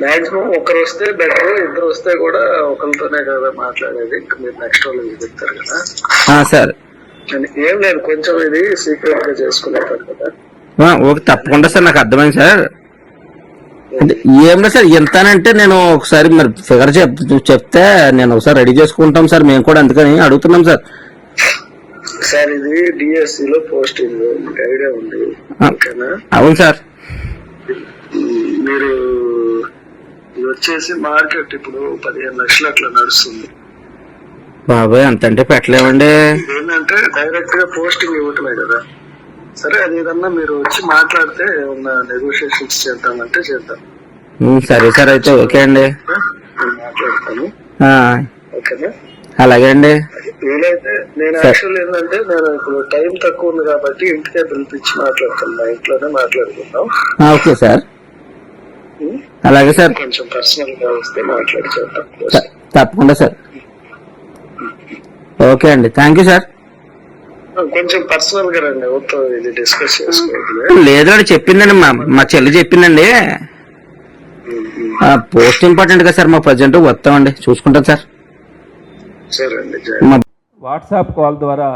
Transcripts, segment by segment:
Maximum ఒకరు వస్తే better, ఇద్దరు వస్తే కూడా ఒకరితోనే కదా మాట్లాడేది. ఇంకా మీరు నెక్స్ట్ వాళ్ళకి చెప్తారు కదా సార్. ఏం లేదు, కొంచెం ఇది సీక్రెట్ గా చేసుకునేటారు కదా. ఓకే, తప్పకుండా సార్, నాకు అర్థమైంది సార్. ఏం లేదు సార్, ఎంతనంటే నేను ఒకసారి మరి ఫిగర్ చెప్తే నేను ఒకసారి రెడీ చేసుకుంటాం సార్, మేము కూడా అందుకని అడుగుతున్నాం సార్. సార్ ఇది డిఎస్సి లో పోస్టింగ్ మీకు ఐడియా ఉంది ఓకేనా? అవును సార్. మీరు ఇది వచ్చేసి మార్కెట్ ఇప్పుడు 15 లక్షలు అట్లా నడుస్తుంది. బాబాయ్ అంతంటే పెట్టలేమండి. ఏంటంటే డైరెక్ట్ గా పోస్టింగ్ ఇవ్వటమే కదా. సరే, అది ఏదన్నా మీరు వచ్చి మాట్లాడితే ఏమన్నా నెగోషియేషన్స్ చేద్దామంటే చేద్దాం. సరే సార్, అయితే ఓకే అండి, నేను మాట్లాడతాను ఓకేనా? అలాగే అండి. వీలైతే నేను యాక్చువల్ ఏంటంటే నేను ఇప్పుడు టైం తక్కువ ఉంది కాబట్టి ఇంటికే పిలిపించి మాట్లాడతాను, మా ఇంట్లోనే మాట్లాడుకుందాం. ఓకే సార్, అలాగే సార్, కొంచెం పర్సనల్ గా వస్తే మాట్లాడి చేద్దాం. తప్పకుండా సార్. ఓకే అండి, థ్యాంక్ యూ సార్. కొంచెం పర్సనల్ గా రండి, ఎవరితో ఇది డిస్కస్ చేసుకోవాలి. లేదండి, చెప్పిందండి మా చెల్లి చెప్పిందండి. పోస్ట్ ఇంపార్టెంట్ కదా సార్, మా ప్రజెంట్ వస్తామండి, చూసుకుంటాం సార్. సరే అండి. వాట్సాప్ కాల్ ద్వారా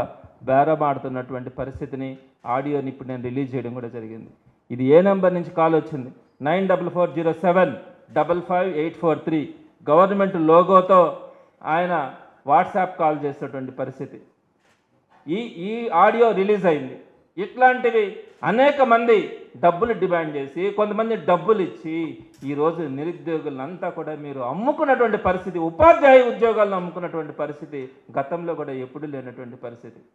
బేరం ఆడుతున్నటువంటి పరిస్థితిని, ఆడియోని ఇప్పుడు నేను రిలీజ్ చేయడం కూడా జరిగింది. ఇది ఏ నెంబర్ నుంచి కాల్ వచ్చింది? 9440755843 గవర్నమెంట్ లోగోతో ఆయన వాట్సాప్ కాల్ చేసేటువంటి పరిస్థితి. ఈ ఆడియో రిలీజ్ అయింది. ఇట్లాంటివి అనేక మంది డబ్బులు డిమాండ్ చేసి, కొంతమంది డబ్బులు ఇచ్చి ఈరోజు నిరుద్యోగులంతా కూడా మీరు అమ్ముకున్నటువంటి పరిస్థితి, ఉపాధ్యాయ ఉద్యోగాలను అమ్ముకున్నటువంటి పరిస్థితి గతంలో కూడా ఎప్పుడూ లేనటువంటి పరిస్థితి.